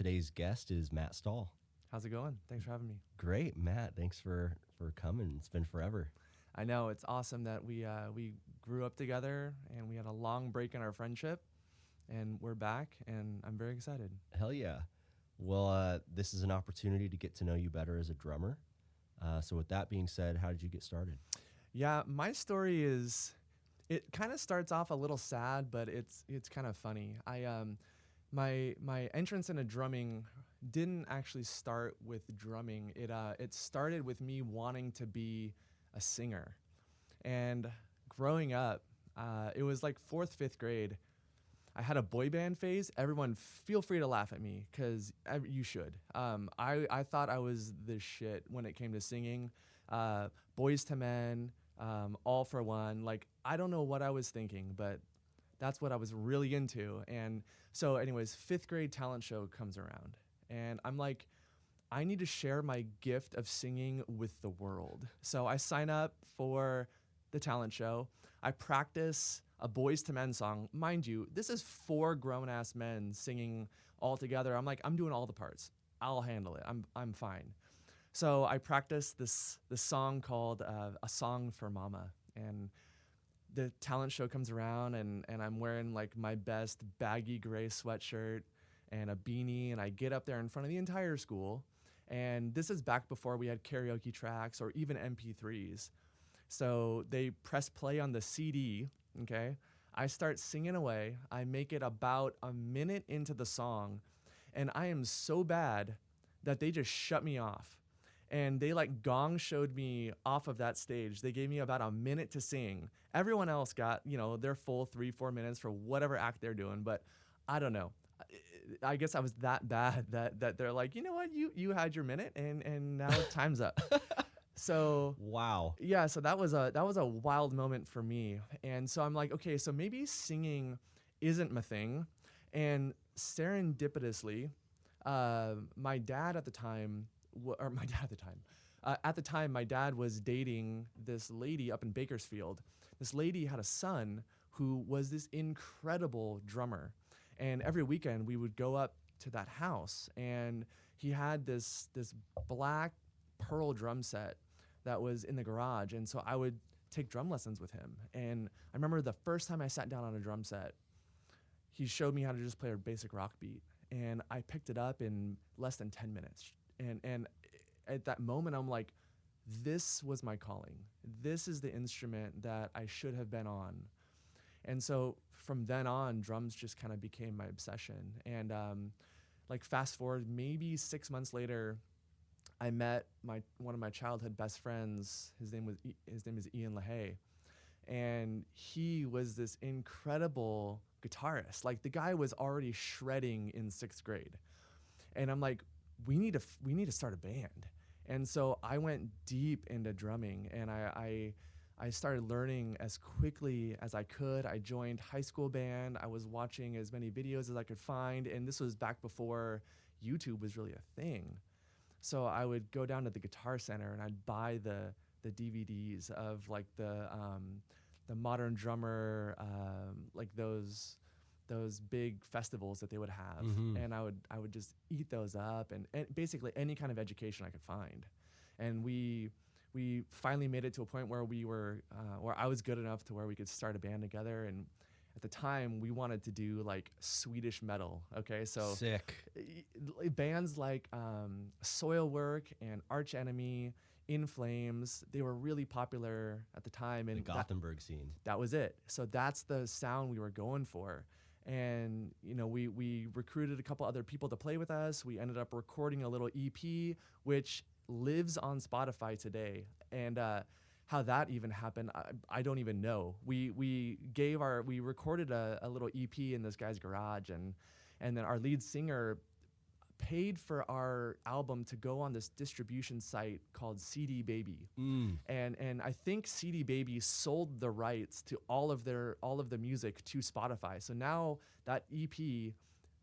Today's guest is Matt Stahl. How's it going? Thanks for having me. Great, Matt. Thanks for coming. It's been forever. I know it's awesome that we grew up together and we had a long break in our friendship, and we're back, and I'm very excited. Hell yeah. Well, this is an opportunity to get to know you better as a drummer. So with that being said, how did you get started? Yeah, my story it kind of starts off a little sad, but it's kind of funny. My entrance into drumming didn't actually start with drumming. It started with me wanting to be a singer. And growing up, it was like 4th, 5th grade. I had a boy band phase. Everyone feel free to laugh at me because you should. I thought I was the shit when it came to singing. Boys to Men, All for One. Like, I don't know what I was thinking, but that's what I was really into. And so anyways, 5th grade talent show comes around. And I'm like, I need to share my gift of singing with the world. So I sign up for the talent show. I practice a Boys to Men song. Mind you, this is 4 grown-ass men singing all together. I'm like, I'm doing all the parts. I'll handle it. I'm fine. So I practiced this song called A Song for Mama. And the talent show comes around, and I'm wearing like my best baggy gray sweatshirt and a beanie, and I get up there in front of the entire school. And this is back before we had karaoke tracks or even MP3s. So they press play on the CD, okay? I start singing away. I make it about a minute into the song, and I am so bad that they just shut me off. And they like gong showed me off of that stage. They gave me about a minute to sing. Everyone else got, their full 3-4 minutes for whatever act they're doing. But I don't know. I guess I was that bad that they're like, you know what, you had your minute and now time's up. So wow. Yeah, so that was a wild moment for me. And so I'm like, okay, so maybe singing isn't my thing. And serendipitously, my dad at the time, my dad was dating this lady up in Bakersfield. This lady had a son who was this incredible drummer. And every weekend we would go up to that house, and he had this black pearl drum set that was in the garage. And so I would take drum lessons with him. And I remember the first time I sat down on a drum set, he showed me how to just play a basic rock beat. And I picked it up in less than 10 minutes. And at that moment, I'm like, this was my calling. This is the instrument that I should have been on. And so from then on, drums just kind of became my obsession. And like fast forward, maybe 6 months later, I met one of my childhood best friends. His name is Ian LaHaye. And he was this incredible guitarist. Like, the guy was already shredding in 6th grade. And I'm like, we need to start a band. And so I went deep into drumming, and I started learning as quickly as I could. I joined high school band. I was watching as many videos as I could find, and this was back before YouTube was really a thing. So I would go down to the Guitar Center and I'd buy the DVDs of like the Modern Drummer, like those big festivals that they would have. Mm-hmm. And I would just eat those up, and basically any kind of education I could find. And we finally made it to a point where where I was good enough to where we could start a band together. And at the time, we wanted to do like Swedish metal. Okay, so sick bands like Soilwork and Arch Enemy, In Flames. They were really popular at the time, and the Gothenburg scene. That was it. So that's the sound we were going for. And we recruited a couple other people to play with us. We ended up recording a little EP, which lives on Spotify today. And how that even happened, I don't even know. We recorded a little EP in this guy's garage, and then our lead singer paid for our album to go on this distribution site called CD Baby. And I think CD Baby sold the rights to all of the music to Spotify. So now that EP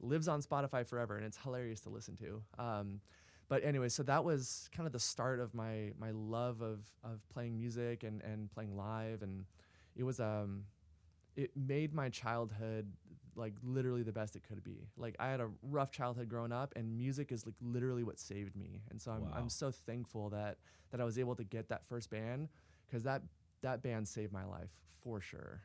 lives on Spotify forever, and it's hilarious to listen to. But anyway, so that was kind of the start of my love of playing music and playing live, and it was it made my childhood like literally the best it could be. Like I had a rough childhood growing up, and music is like literally what saved me. And so I'm Wow. so thankful that I was able to get that first band, because that band saved my life for sure.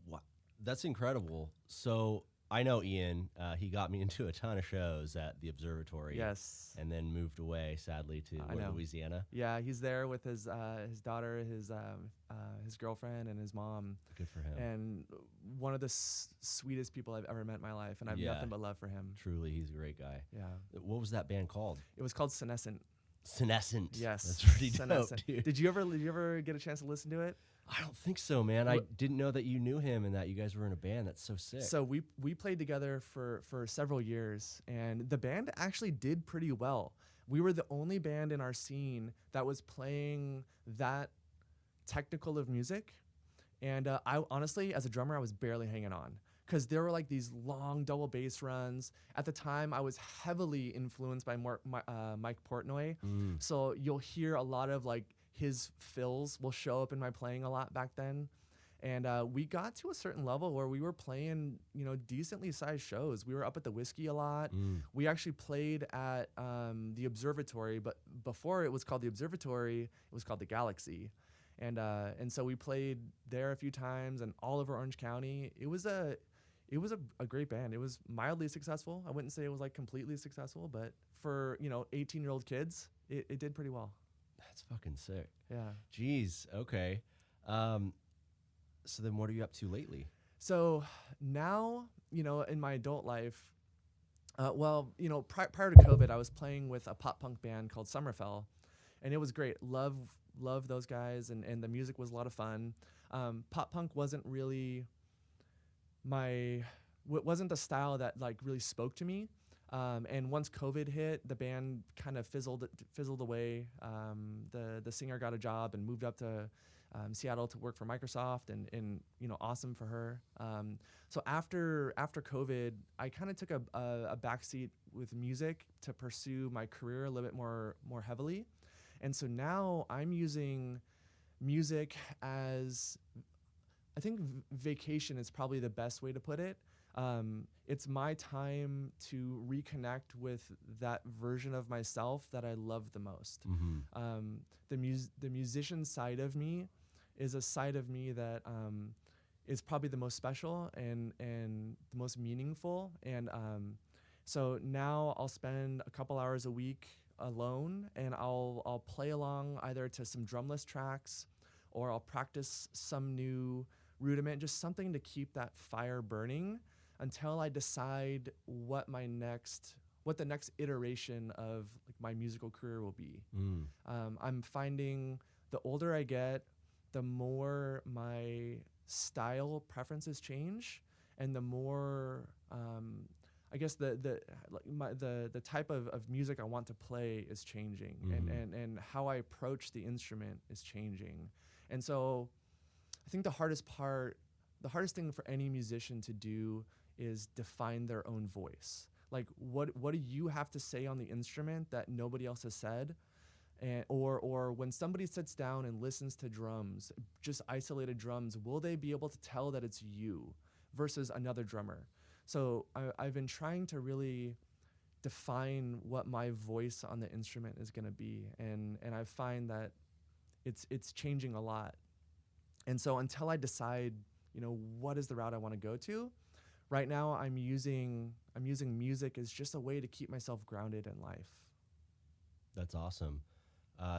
Wow. That's incredible. So I know Ian. He got me into a ton of shows at the observatory, Yes, and then moved away, sadly, to I know. Louisiana. Yeah, he's there with his daughter, his girlfriend, and his mom. Good for him. And one of the sweetest people I've ever met in my life, and I have Yeah. nothing but love for him. Truly, he's a great guy. Yeah, What was that band called? it was called Sinescent. Senescent. Yes, That's pretty dope, Sinescent. dude. Did you ever get a chance to listen to it? I don't think so, man. I Wh- didn't know that you knew him and that you guys were in a band. That's so sick. So we played together for several years, and the band actually did pretty well. We were the only band in our scene that was playing that technical of music, and I honestly, as a drummer, I was barely hanging on, because there were like these long double bass runs. At the time, I was heavily influenced by Mike Portnoy, Mm. so you'll hear a lot of like his fills will show up in my playing a lot back then. And we got to a certain level where we were playing, decently sized shows. We were up at the Whiskey a lot. Mm. We actually played at the Observatory, but before it was called the Observatory, it was called the Galaxy. And so we played there a few times, and all over Orange County. It was a great band. It was mildly successful. I wouldn't say it was like completely successful, but for 18-year-old kids, it did pretty well. That's fucking sick. Yeah. Jeez. Okay. So then what are you up to lately? So now, in my adult life, prior to COVID, I was playing with a pop punk band called Summerfell, and it was great. Love those guys, and the music was a lot of fun. Pop punk wasn't really wasn't the style that like really spoke to me. And once COVID hit, the band kind of fizzled away. The singer got a job and moved up to Seattle to work for Microsoft, and awesome for her. So after COVID, I kind of took a backseat with music to pursue my career a little bit more heavily. And so now I'm using music as, I think vacation is probably the best way to put it. It's my time to reconnect with that version of myself that I love the most. Mm-hmm. The musician side of me is a side of me that is probably the most special and the most meaningful. And so now I'll spend a couple hours a week alone, and I'll play along either to some drumless tracks, or I'll practice some new rudiment, just something to keep that fire burning until I decide what the next iteration of like my musical career will be. Mm. I'm finding the older I get, the more my style preferences change, and the more I guess the type of music I want to play is changing, and how I approach the instrument is changing. And so I think the hardest thing for any musician to do is define their own voice. Like what do you have to say on the instrument that nobody else has said? And or when somebody sits down and listens to drums, just isolated drums, will they be able to tell that it's you versus another drummer? So I've been trying to really define what my voice on the instrument is going to be, and I find that it's changing a lot. And so until I decide, what is the route I want to go to, right now I'm using music as just a way to keep myself grounded in life. That's awesome.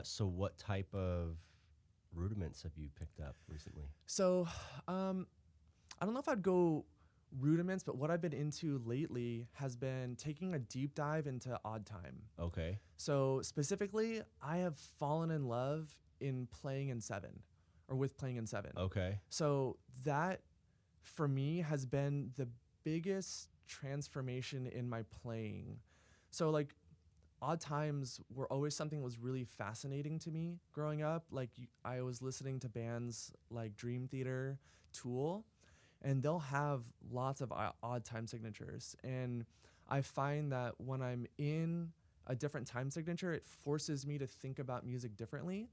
So what type of rudiments have you picked up recently? So I don't know if I'd go rudiments, but what I've been into lately has been taking a deep dive into odd time. Okay. So specifically, I have fallen in love in playing in seven, or with playing in seven. Okay. So that for me has been the biggest transformation in my playing. So like odd times were always something that was really fascinating to me growing up. Like I was listening to bands like Dream Theater, Tool, and they'll have lots of odd time signatures. And I find that when I'm in a different time signature, it forces me to think about music differently.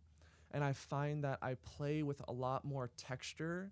And I find that I play with a lot more texture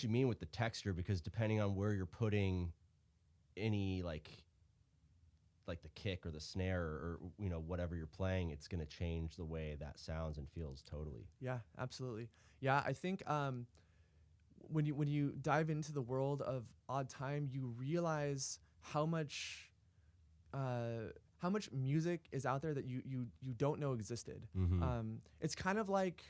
what you mean with the texture, because depending on where you're putting any like the kick or the snare or whatever you're playing, it's going to change the way that sounds and feels totally. Yeah, absolutely. Yeah, I think when you dive into the world of odd time, you realize how much music is out there that you don't know existed. It's kind of like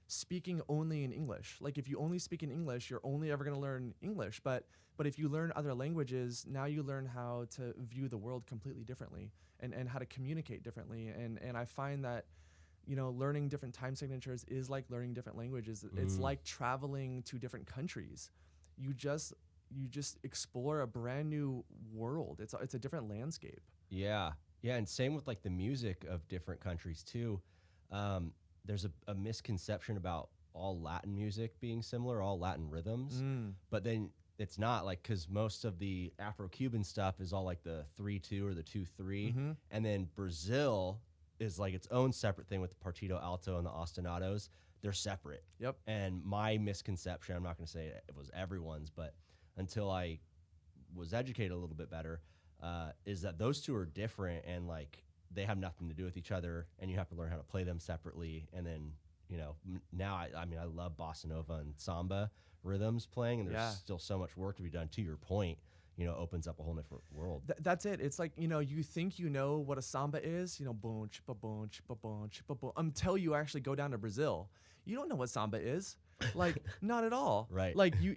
speaking only in English. Like if you only speak in English, you're only ever going to learn English. But if you learn other languages, now you learn how to view the world completely differently and how to communicate differently. And I find that learning different time signatures is like learning different languages. It's like traveling to different countries. You just explore a brand new world. It's a different landscape. Yeah, and same with like the music of different countries too. There's a misconception about all Latin music being similar, all Latin rhythms, but then it's not, like, because most of the Afro-Cuban stuff is all like the 3-2 or the 2-3, and then Brazil is like its own separate thing with the partito alto and the ostinatos. They're separate. Yep. And my misconception, I'm not going to say it was everyone's, but until I was educated a little bit better, is that those two are different and like they have nothing to do with each other, and you have to learn how to play them separately. And then now I mean I love bossa nova and samba rhythms playing, and there's still so much work to be done. To your point, opens up a whole different world. That's it. It's like, you think you know what a samba is, boom, chippa boom, chippa boom, chippa boom, until you actually go down to Brazil. You don't know what samba is. Like, not at all. Right. Like you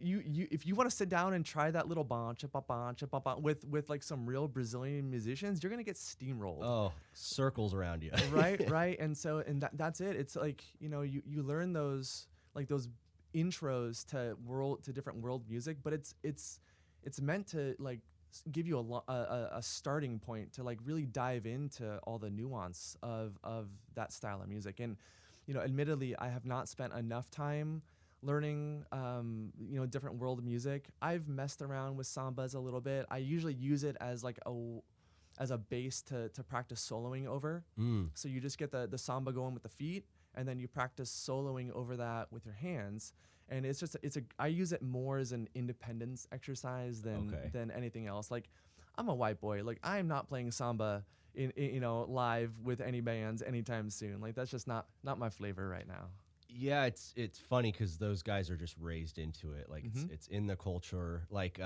if you want to sit down and try that little bon chippa bon chippa bon with like some real Brazilian musicians, you're gonna get steamrolled. Oh, circles around you. right. And that's it. It's like, you learn those intros to different world music, but it's meant to like give you a starting point to like really dive into all the nuance of that style of music. And admittedly, I have not spent enough time learning different world music. I've messed around with sambas a little bit. I usually use it as like a base to practice soloing over. So you just get the samba going with the feet, and then you practice soloing over that with your hands. And I use it more as an independence exercise than anything else. Like, I'm a white boy. Like, I am not playing samba in live with any bands anytime soon. Like, that's just not my flavor right now. Yeah, it's funny because those guys are just raised into it. Like, it's in the culture. Like,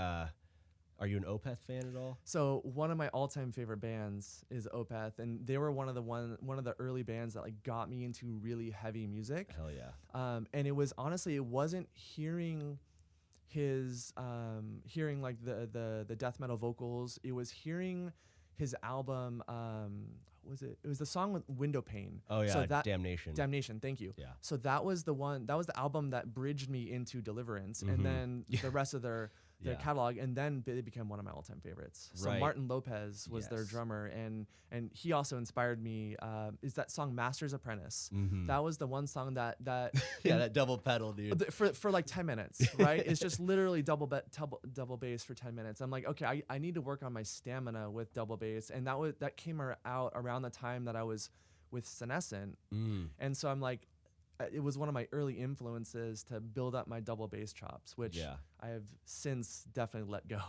are you an Opeth fan at all? So one of my all-time favorite bands is Opeth, and they were one of the early bands that like got me into really heavy music. Hell yeah. And it was honestly, it wasn't hearing his hearing like the death metal vocals. It was hearing his album. It was the song with Window Pane. Oh yeah, so Damnation. Damnation, thank you. Yeah. So that was the album that bridged me into Deliverance, and then the rest of their catalog, and then they became one of my all-time favorites. So Right. Martin Lopez was their drummer, and he also inspired me. Is that song Master's Apprentice? That was the one song that yeah, that double pedal, dude. for like 10 minutes, right? It's just literally double bass for 10 minutes. I'm like, okay, I need to work on my stamina with double bass, and that came out around the time that I was with Sinescent, and so I'm like, it was one of my early influences to build up my double bass chops, which I have since definitely let go.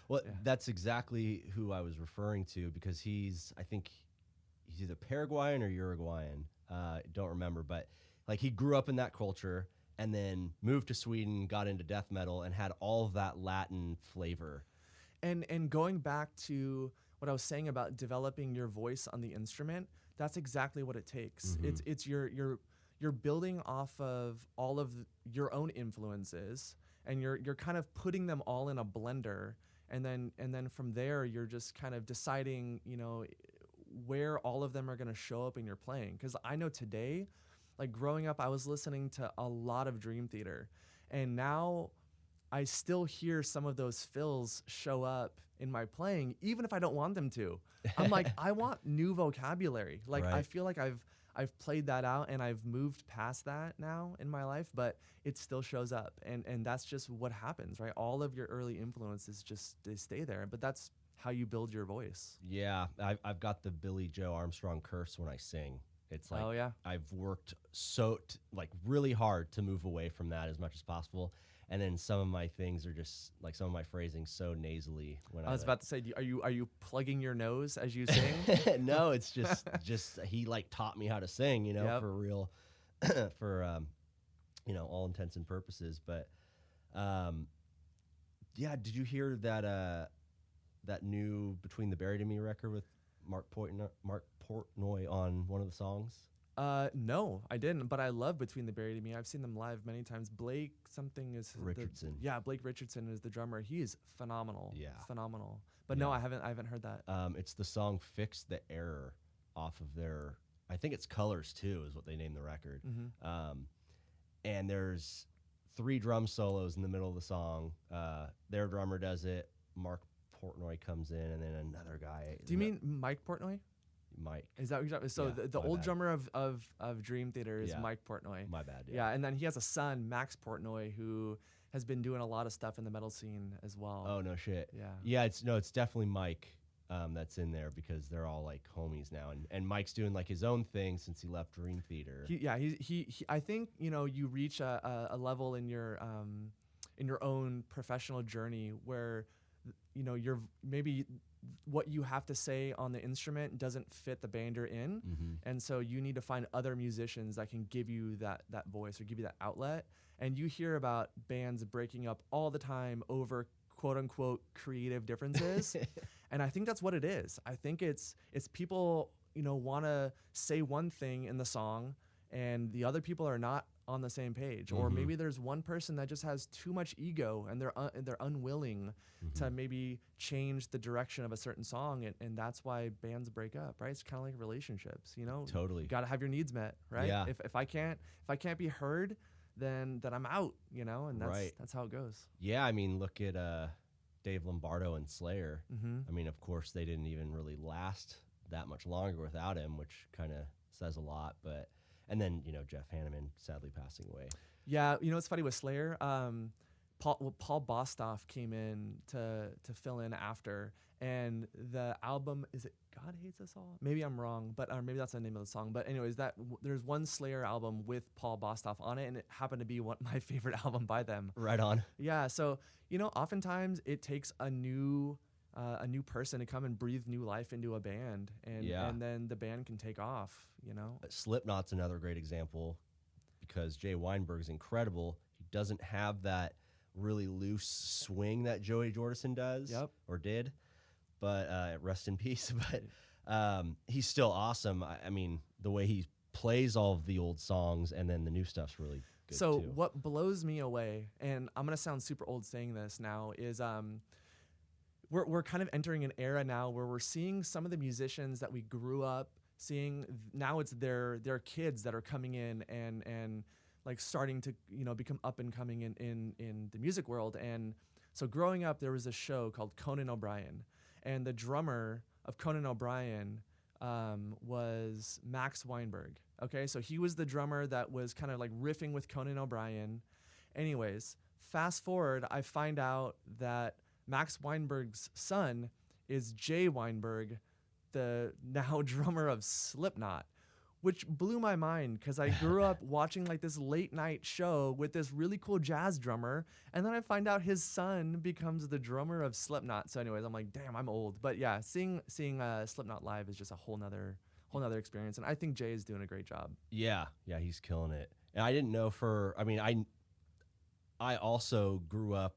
Well, that's exactly who I was referring to, because I think he's he's either Paraguayan or Uruguayan. Don't remember, but like he grew up in that culture and then moved to Sweden, got into death metal, and had all of that Latin flavor. And going back to what I was saying about developing your voice on the instrument, that's exactly what it takes. Mhm. It's you're building off of all of your own influences, and you're kind of putting them all in a blender, and then from there you're just kind of deciding, where all of them are going to show up in your playing. Because I know today, like growing up, I was listening to a lot of Dream Theater, and now I still hear some of those fills show up in my playing, even if I don't want them to. I'm like, I want new vocabulary. Like I Right. feel like I've played that out and I've moved past that now in my life, but it still shows up, and that's just what happens, right? All of your early influences just they stay there, but that's how you build your voice. Yeah, I've got the Billy Joe Armstrong curse when I sing. It's like Oh yeah. I've worked like really hard to move away from that as much as possible, and then some of my things are just like some of my phrasing so nasally when I was about to say, are you plugging your nose as you sing? No, it's just he like taught me how to sing, Yep. for real, for all intents and purposes. But yeah, did you hear that new Between the Buried and Me record with Mark Portnoy on one of the songs? No, I didn't, but I love Between the Buried and Me. I've seen them live many times. Blake something is Richardson. Yeah, Blake Richardson is the drummer. He is phenomenal. Yeah. Phenomenal. But no, Yeah. I haven't heard that. It's the song "Fix the Error" off of their, I think it's Colors 2 is what they named the record. And there's 3 drum solos in the middle of the song. Their drummer does it. Mark Portnoy comes in, and then another guy. Do you mean Mike Portnoy? Mike? Is that what you're talking? So Yeah, the my old bad. drummer of Dream Theater is Yeah. Mike Portnoy. My bad. Yeah, and then he has a son, Max Portnoy, who has been doing a lot of stuff in the metal scene as well. Oh no shit. Yeah. Yeah, it's definitely Mike. That's in there because they're all like homies now, and Mike's doing like his own thing since he left Dream Theater. He I think you reach a level in your own professional journey where you're maybe what you have to say on the instrument doesn't fit the band you're in, and so you need to find other musicians that can give you that voice or give you that outlet. And you hear about bands breaking up all the time over quote unquote creative differences. And I think that's what it is. I think it's people, want to say one thing in the song and the other people are not on the same page. Or maybe there's one person that just has too much ego and they're unwilling to maybe change the direction of a certain song, and that's why bands break up, right? It's kind of like relationships, Totally. You got to have your needs met, right? Yeah. If I can't be heard, then I'm out, and Right. that's how it goes. Yeah, I mean, look at Dave Lombardo and Slayer. Mm-hmm. I mean, of course, they didn't even really last that much longer without him, which kind of says a lot. But and then Jeff Hanneman sadly passing away. Yeah, it's funny with Slayer. Paul Bostoff came in to fill in after, and the album, is it God Hates Us All? Maybe I'm wrong, but or maybe that's the name of the song. But anyways, there's one Slayer album with Paul Bostoff on it, and it happened to be my favorite album by them. Right on. Yeah, so oftentimes it takes a new person to come and breathe new life into a band, and then the band can take off. Slipknot's another great example because Jay Weinberg's incredible. He doesn't have that really loose swing that Joey Jordison does or did, but rest in peace. But he's still awesome. I mean, the way he plays all of the old songs and then the new stuff's really good so too. What blows me away, and I'm gonna sound super old saying this now, is we're kind of entering an era now where we're seeing some of the musicians that we grew up seeing. Now it's their kids that are coming in and like starting to become up and coming in the music world. And so growing up, there was a show called Conan O'Brien, and the drummer of Conan O'Brien was Max Weinberg. Okay, so he was the drummer that was kind of like riffing with Conan O'Brien. Anyways, fast forward, I find out that Max Weinberg's son is Jay Weinberg, the now drummer of Slipknot, which blew my mind because I grew up watching like this late night show with this really cool jazz drummer, and then I find out his son becomes the drummer of Slipknot. So anyways, I'm like, damn, I'm old. But yeah, seeing Slipknot live is just a whole nother whole nother experience. And I think Jay is doing a great job. Yeah, he's killing it. And I didn't know I also grew up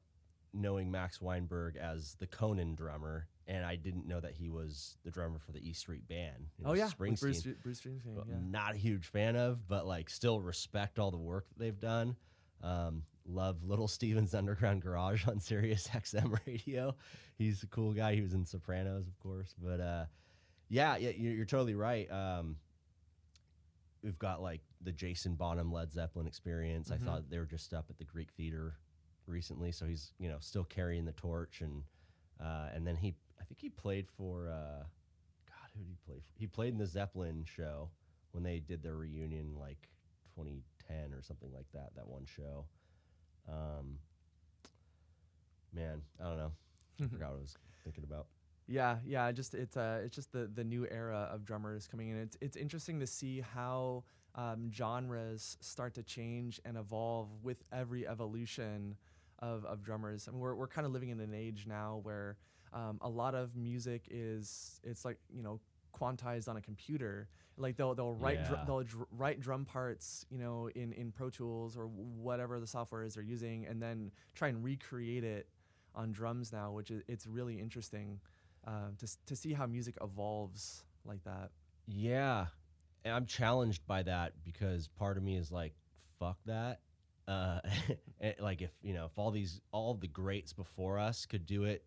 knowing Max Weinberg as the Conan drummer, and I didn't know that he was the drummer for the E Street Band. Oh yeah, Springsteen. Bruce Springsteen. But Yeah. not a huge fan of, but like still respect all the work that they've done. Love Little Steven's Underground Garage on Sirius XM radio. He's a cool guy. He was in Sopranos, of course. But yeah, you're totally right. We've got like the Jason Bonham Led Zeppelin experience. I thought they were just up at the Greek Theater recently, so he's still carrying the torch. And then I think he played for God, who did he play for? He played in the Zeppelin show when they did their reunion, like 2010 or something like that. That one show. Man, I don't know. I forgot what I was thinking about. Yeah. It's just the new era of drummers coming in. It's interesting to see how genres start to change and evolve with every evolution of drummers. I mean, we're kind of living in an age now where a lot of music it's like quantized on a computer. Like they'll write write drum parts in Pro Tools or whatever the software is they're using, and then try and recreate it on drums now, which it's really interesting to see how music evolves like that. Yeah, and I'm challenged by that because part of me is like, fuck that. Like if all the greats before us could do it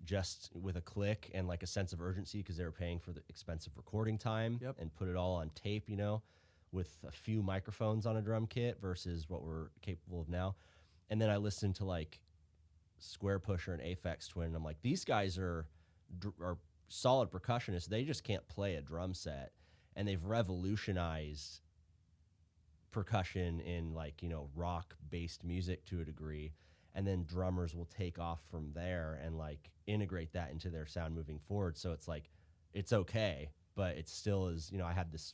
just with a click and like a sense of urgency because they were paying for the expensive recording time and put it all on tape, with a few microphones on a drum kit versus what we're capable of now. And then I listened to like Square Pusher and Aphex Twin, and I'm like, these guys are solid percussionists. They just can't play a drum set, and they've revolutionized percussion in like rock based music to a degree. And then drummers will take off from there and like integrate that into their sound moving forward. So it's like, it's okay, but it still is, I had this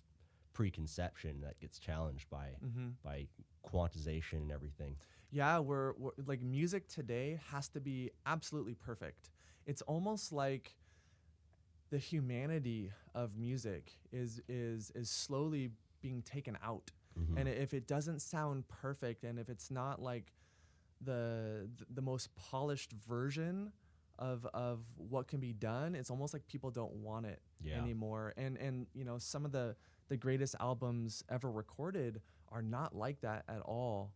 preconception that gets challenged by quantization and everything. Yeah, we're like music today has to be absolutely perfect. It's almost like the humanity of music is slowly being taken out. And if it doesn't sound perfect, and if it's not like the most polished version of what can be done, it's almost like people don't want it anymore. And some of the greatest albums ever recorded are not like that at all.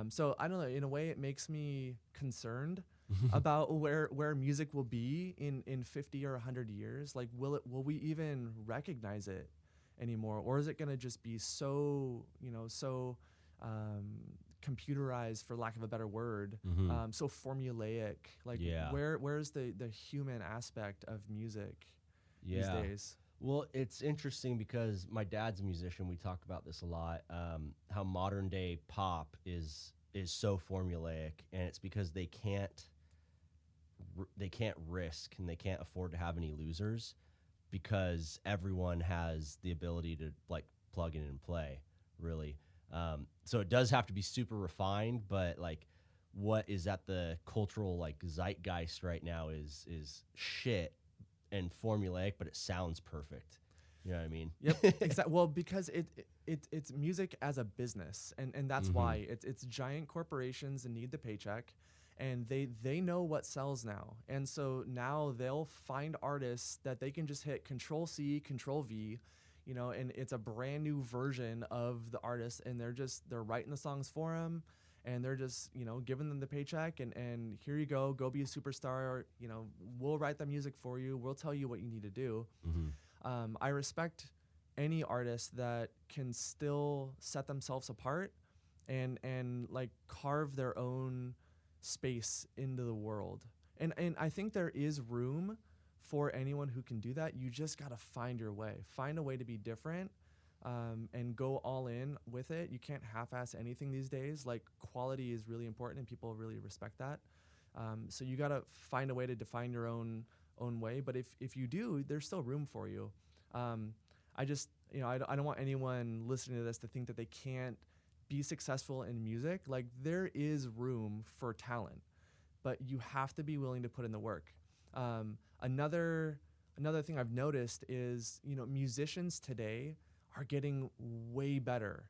So I don't know, in a way it makes me concerned about where music will be in 50 or 100 years. Like will we even recognize it anymore, or is it going to just be so computerized, for lack of a better word, so formulaic? Like where's the human aspect of music these days? Well, it's interesting because my dad's a musician. We talk about this a lot. How modern day pop is so formulaic, and it's because they can't risk and they can't afford to have any losers, because everyone has the ability to like plug in and play, really. So it does have to be super refined, but like what is at the cultural like zeitgeist right now is shit and formulaic, but it sounds perfect. You know what I mean? Yep, exactly. Well, because it's music as a business, and that's why it's giant corporations that need the paycheck, and they know what sells now, and so now they'll find artists that they can just hit Control C, Control V, and it's a brand new version of the artist, and they're writing the songs for them, and they're just giving them the paycheck, and here you go be a superstar. We'll write the music for you. We'll tell you what you need to do. I respect any artist that can still set themselves apart and like carve their own space into the world. And I think there is room for anyone who can do that. You just got to find your way, find a way to be different, and go all in with it. You can't half-ass anything these days. Like quality is really important, and people really respect that. So you got to find a way to define your own way. But if you do, there's still room for you. I just, I don't want anyone listening to this to think that they can't be successful in music. Like there is room for talent, but you have to be willing to put in the work. Another another thing I've noticed is, musicians today are getting way better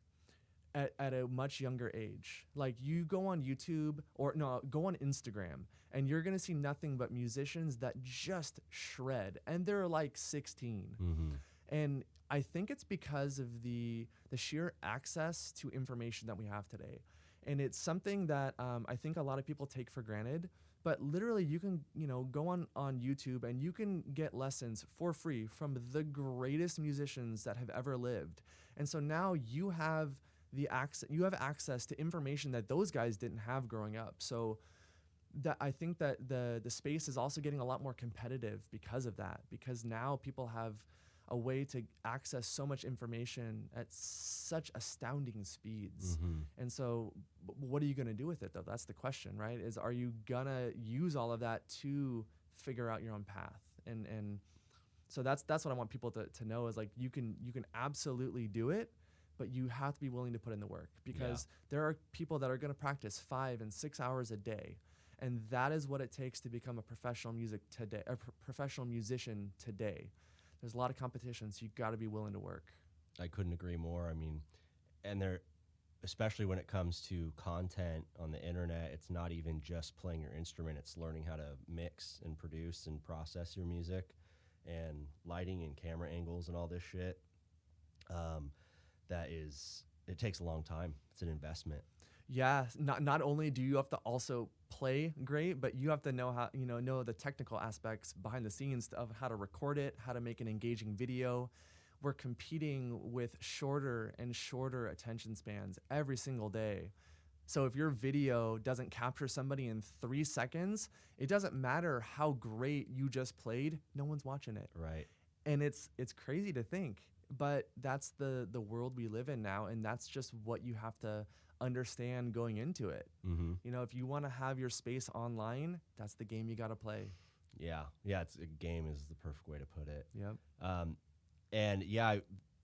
at a much younger age. Like, you go on YouTube, or no, go on Instagram, and you're gonna see nothing but musicians that just shred, and they're like 16. Mm-hmm. And I think it's because of the sheer access to information that we have today. And it's something that I think a lot of people take for granted. But literally, you can go on YouTube, and you can get lessons for free from the greatest musicians that have ever lived. And so now you have access to information that those guys didn't have growing up. So that I think that the space is also getting a lot more competitive because of that, because now people have a way to access so much information at such astounding speeds. Mm-hmm. And so what are you going to do with it, though? That's the question, right? Is, are you going to use all of that to figure out your own path? And so that's what I want people to know, is like, you can absolutely do it, but you have to be willing to put in the work, because there are people that are going to practice 5 and 6 hours a day. And that is what it takes to become a professional professional musician today. There's a lot of competition, so you got to be willing to work. I couldn't agree more. I mean, and there, especially when it comes to content on the internet, it's not even just playing your instrument. It's learning how to mix and produce and process your music, and lighting and camera angles and all this shit. It takes a long time. It's an investment. Yeah, not only do you have to also play great, but you have to know how, know the technical aspects behind the scenes of how to record it, how to make an engaging video. We're competing with shorter and shorter attention spans every single day. So if your video doesn't capture somebody in 3 seconds, it doesn't matter how great you just played, no one's watching it. Right. And it's crazy to think, but that's the world we live in now, and that's just what you have to understand going into it. Mm-hmm. If you want to have your space online, that's the game you got to play. Yeah, it's a game is the perfect way to put it. Yep. And yeah,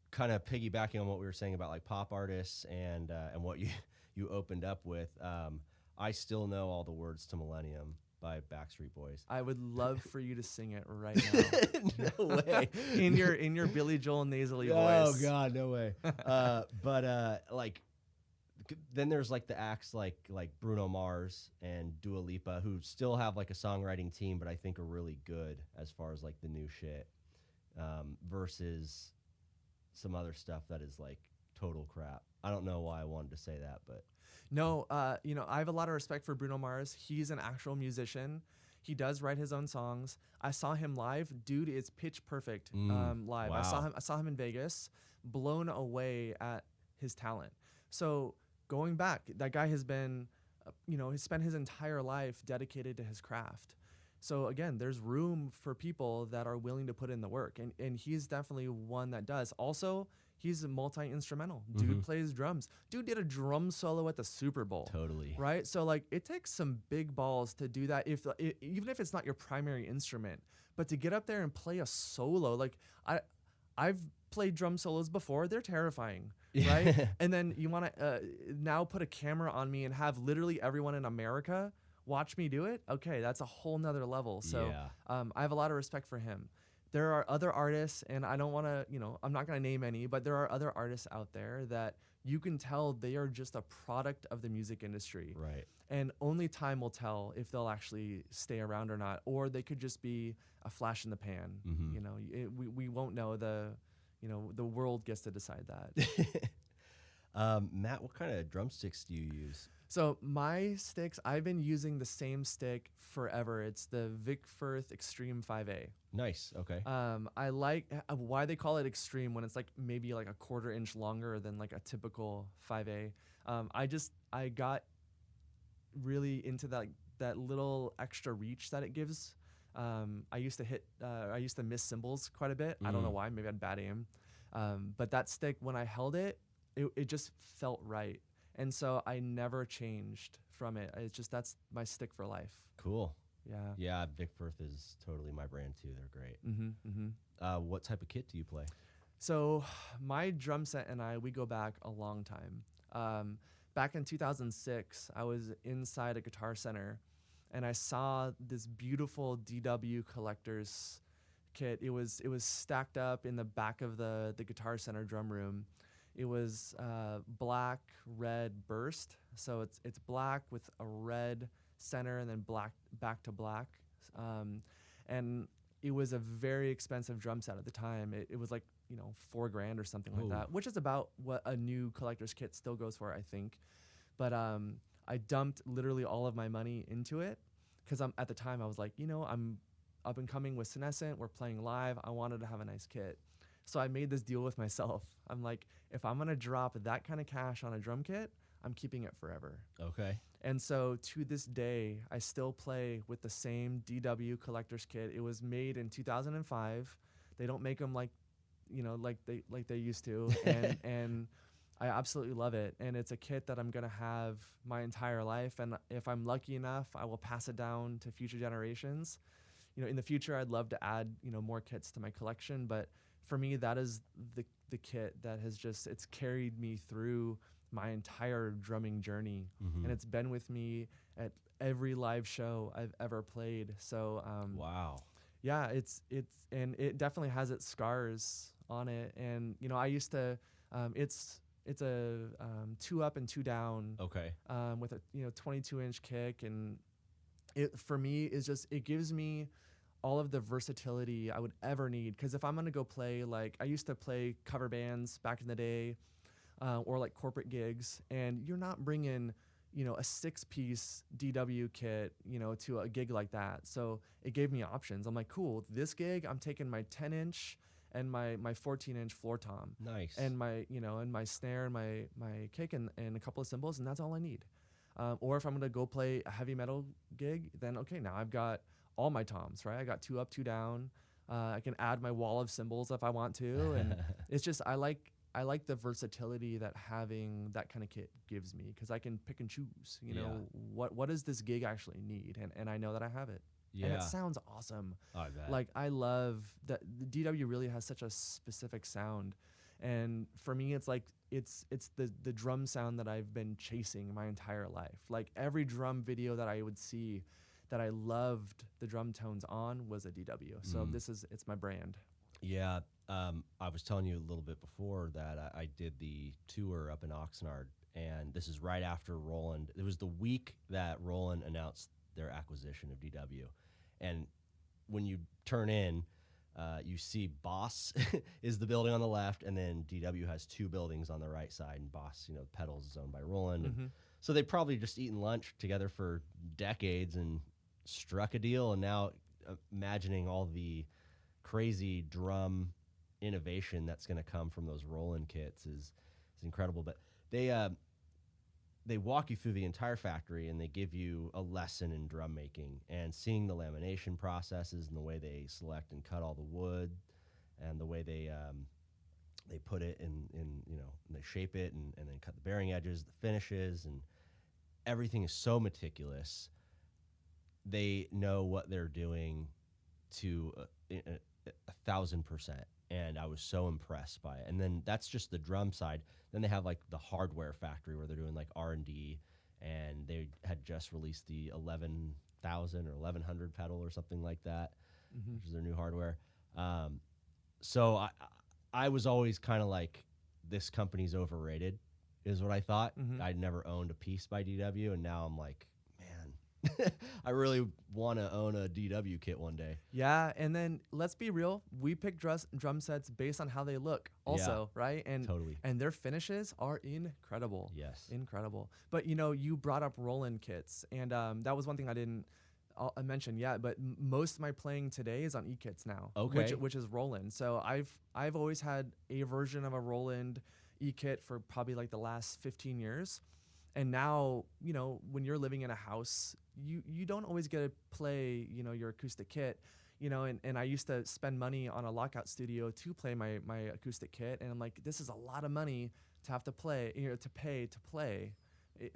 kind of piggybacking on what we were saying about like pop artists and what you opened up with. I still know all the words to Millennium by Backstreet Boys. I would love for you to sing it right now. No way. in your Billy Joel nasally voice. Oh God, no way. But like, then there's like the acts like Bruno Mars and Dua Lipa, who still have like a songwriting team, but I think are really good as far as like the new shit, versus some other stuff that is like total crap. I don't know why I wanted to say that, but no, I have a lot of respect for Bruno Mars. He's an actual musician. He does write his own songs. I saw him live. Dude is pitch perfect live. Wow. I saw him in Vegas, blown away at his talent. So going back, that guy has been, he's spent his entire life dedicated to his craft. So again, there's room for people that are willing to put in the work, and he's definitely one that does. Also, he's multi-instrumental. Dude plays drums. Dude did a drum solo at the Super Bowl. Totally. Right? So like, it takes some big balls to do that, even if it's not your primary instrument, but to get up there and play a solo. Like, I've played drum solos before. They're terrifying, right? And then you want to now put a camera on me and have literally everyone in America watch me do it. Okay, that's a whole nother level. So I have a lot of respect for him. There are other artists, and I don't want to, I'm not going to name any, but there are other artists out there that you can tell they are just a product of the music industry. Right. And only time will tell if they'll actually stay around or not, or they could just be a flash in the pan. We won't know. The world gets to decide that. Matt, what kind of drumsticks do you use? So my sticks, I've been using the same stick forever. It's the Vic Firth Extreme 5A. Nice. Okay. I like why they call it extreme when it's like maybe like a 1/4 inch longer than like a typical 5A. I got really into that little extra reach that it gives. I used to miss cymbals quite a bit. I don't know why. Maybe I had bad aim. But that stick, when I held it, it just felt right. And so I never changed from it. It's just, that's my stick for life. Cool. Yeah. Yeah, Vic Firth is totally my brand too. They're great. What type of kit do you play? So my drum set and we go back a long time. Back in 2006, I was inside a Guitar Center, and I saw this beautiful DW Collector's kit. It was stacked up in the back of the Guitar Center drum room. It was black, red burst. So it's black with a red center and then black back to black. And it was a very expensive drum set at the time. It was like, $4,000 or something like that, which is about what a new collector's kit still goes for, I think. But I dumped literally all of my money into it because at the time I was like, I'm up and coming with Sinescent. We're playing live. I wanted to have a nice kit. So I made this deal with myself. I'm like, if I'm going to drop that kind of cash on a drum kit, I'm keeping it forever. Okay. And so to this day, I still play with the same DW collector's kit. It was made in 2005. They don't make them like they used to. And I absolutely love it. And it's a kit that I'm going to have my entire life. And if I'm lucky enough, I will pass it down to future generations. In the future, I'd love to add, more kits to my collection. But for me, that is the kit that has it's carried me through my entire drumming journey. Mm-hmm. And it's been with me at every live show I've ever played. So, wow. Yeah, and it definitely has its scars on it. And, I used to, it's a 2 up and 2 down. Okay. With a 22-inch kick, and it for me is it gives me all of the versatility I would ever need. Because if I'm gonna go play, like I used to play cover bands back in the day, or like corporate gigs, and you're not bringing a 6-piece DW kit to a gig like that. So it gave me options. I'm like, cool, this gig I'm taking my 10-inch and my 14-inch floor tom. Nice. And my and my snare and my kick and a couple of cymbals, and that's all I need. Or if I'm gonna go play a heavy metal gig, then okay, now I've got all my toms, right? I got 2 up, 2 down. I can add my wall of cymbals if I want to, and it's just I like the versatility that having that kind of kit gives me, because I can pick and choose. What does this gig actually need, and I know that I have it. Yeah. And it sounds awesome. I bet. Like I love that the DW really has such a specific sound. And for me, it's like it's the drum sound that I've been chasing my entire life. Like every drum video that I would see that I loved the drum tones on was a DW. So it's my brand. Yeah. I was telling you a little bit before that I did the tour up in Oxnard, and this is right after Roland. It was the week that Roland announced their acquisition of DW. And when you turn in, you see Boss is the building on the left, and then DW has 2 buildings on the right side, and Boss, the pedals is owned by Roland. Mm-hmm. And so they probably just eaten lunch together for decades and struck a deal, and now imagining all the crazy drum innovation that's going to come from those Roland kits is incredible. But they walk you through the entire factory, and they give you a lesson in drum making and seeing the lamination processes and the way they select and cut all the wood and the way they put it in and they shape it and then cut the bearing edges, the finishes, and everything is so meticulous. They know what they're doing to 1,000%. And I was so impressed by it. And then that's just the drum side. Then they have like the hardware factory where they're doing like R&D, and they had just released the 11,000 or 1,100 pedal or something like that, which is their new hardware. So I was always kind of like, this company's overrated, is what I thought. I'd never owned a piece by DW, and now I'm like, man, I really want to own a DW kit one day. Yeah, and then let's be real, we pick drum sets based on how they look also, right? And totally. And their finishes are incredible. Yes. Incredible. But you brought up Roland kits, and that was one thing I didn't mention yet, but most of my playing today is on E-kits now, okay, which is Roland. So I've always had a version of a Roland E-kit for probably like the last 15 years. And now, when you're living in a house, you don't always get to play, your acoustic kit, and I used to spend money on a lockout studio to play my acoustic kit. And I'm like, this is a lot of money to have to play, to pay to play.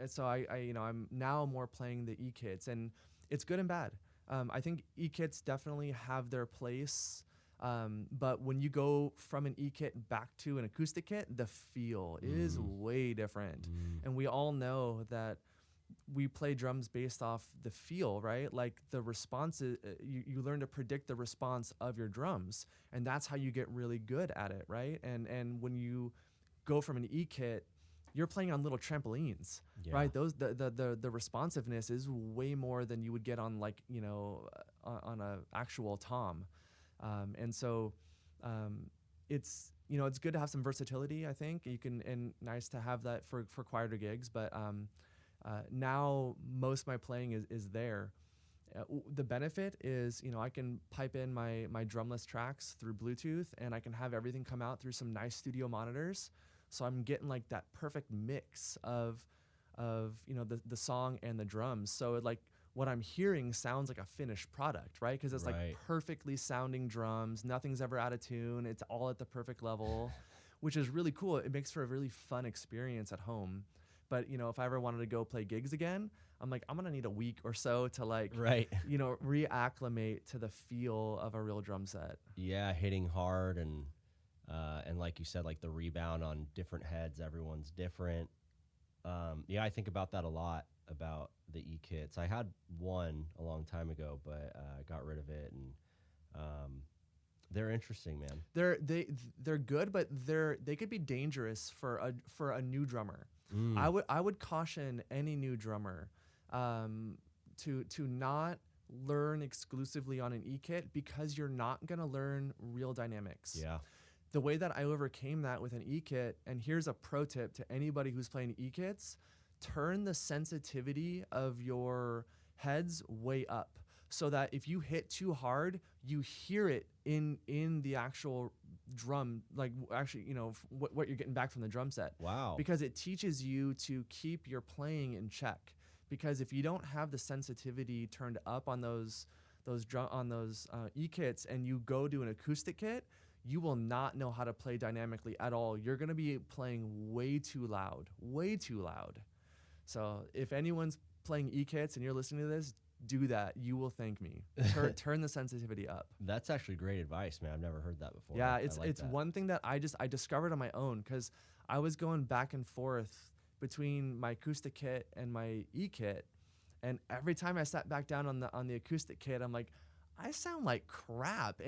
So I'm now more playing the E-kits, and it's good and bad. I think E-kits definitely have their place. But when you go from an E-kit back to an acoustic kit, the feel is way different. And we all know that we play drums based off the feel, right? Like the response is, you learn to predict the response of your drums, and that's how you get really good at it, right? And when you go from an E kit, you're playing on little trampolines, right? Those the responsiveness is way more than you would get on like on a actual tom, and so it's it's good to have some versatility. I think you can, and nice to have that for quieter gigs, but now most of my playing is there. The benefit is, I can pipe in my drumless tracks through Bluetooth, and I can have everything come out through some nice studio monitors. So I'm getting like that perfect mix of the song and the drums. So like what I'm hearing sounds like a finished product, right? Because it's like perfectly sounding drums. Nothing's ever out of tune. It's all at the perfect level, which is really cool. It makes for a really fun experience at home. But if I ever wanted to go play gigs again, I'm like, I'm gonna need a week or so to like reacclimate to the feel of a real drum set. Yeah, hitting hard and like you said, like the rebound on different heads, everyone's different. I think about that a lot, about the E-kits. I had one a long time ago, but I got rid of it, and they're interesting, man. They're good, but they could be dangerous for a new drummer. I would caution any new drummer to not learn exclusively on an E-kit, because you're not gonna learn real dynamics. Yeah. The way that I overcame that with an E-kit, and here's a pro tip to anybody who's playing E-kits: turn the sensitivity of your heads way up, so that if you hit too hard, you hear it in the actual drum, like actually, what you're getting back from the drum set. Wow. Because it teaches you to keep your playing in check. Because if you don't have the sensitivity turned up on those E-kits, and you go to an acoustic kit, you will not know how to play dynamically at all. You're going to be playing way too loud. So if anyone's playing E-kits and you're listening to this, do that. You will thank me. Turn the sensitivity up. That's actually great advice, man. I've never heard that before. Yeah, it's one thing that I discovered on my own, because I was going back and forth between my acoustic kit and my E-kit, and every time I sat back down on the acoustic kit, I'm like, I sound like crap,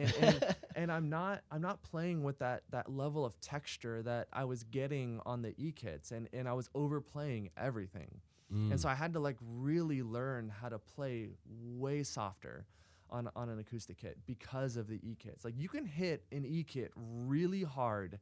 and I'm not playing with that level of texture that I was getting on the E-kits, and I was overplaying everything. And so I had to like really learn how to play way softer on an acoustic kit because of the E-kits. Like, you can hit an E-kit really hard,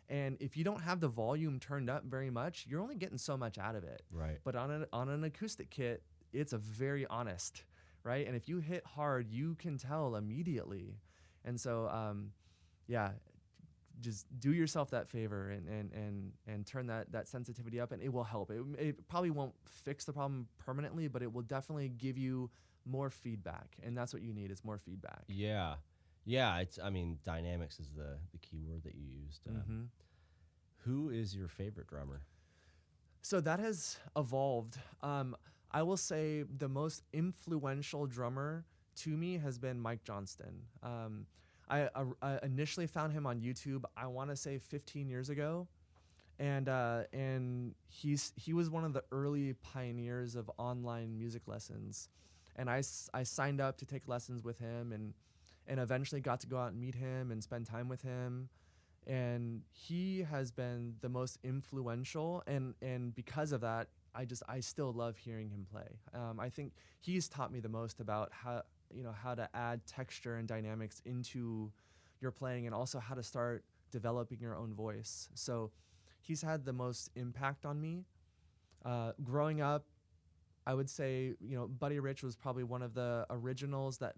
and if you don't have the volume turned up very much, you're only getting so much out of it. Right. But on an acoustic kit, it's a very honest, right? And if you hit hard, you can tell immediately. And so, just do yourself that favor and turn that sensitivity up, and it will help. It probably won't fix the problem permanently, but it will definitely give you more feedback, and that's what you need, is more feedback. Yeah. Dynamics is the key word that you used. Who is your favorite drummer? So that has evolved. I will say the most influential drummer to me has been Mike Johnston. I initially found him on YouTube, I want to say 15 years ago, and he was one of the early pioneers of online music lessons, and I signed up to take lessons with him, and eventually got to go out and meet him and spend time with him, and he has been the most influential, and because of that, I still love hearing him play. I think he's taught me the most about how to add texture and dynamics into your playing, and also how to start developing your own voice. So he's had the most impact on me. Growing up, I would say, Buddy Rich was probably one of the originals that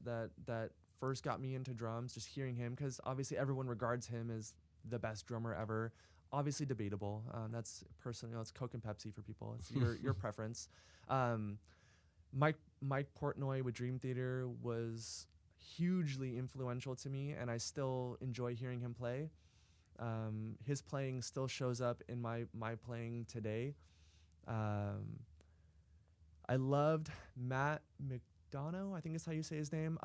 first got me into drums, just hearing him, because obviously everyone regards him as the best drummer ever. Obviously debatable. That's personal. It's Coke and Pepsi for people. It's your preference. Mike Portnoy with Dream Theater was hugely influential to me, and I still enjoy hearing him play. His playing still shows up in my playing today. I loved Matt McDonough, I think is how you say his name.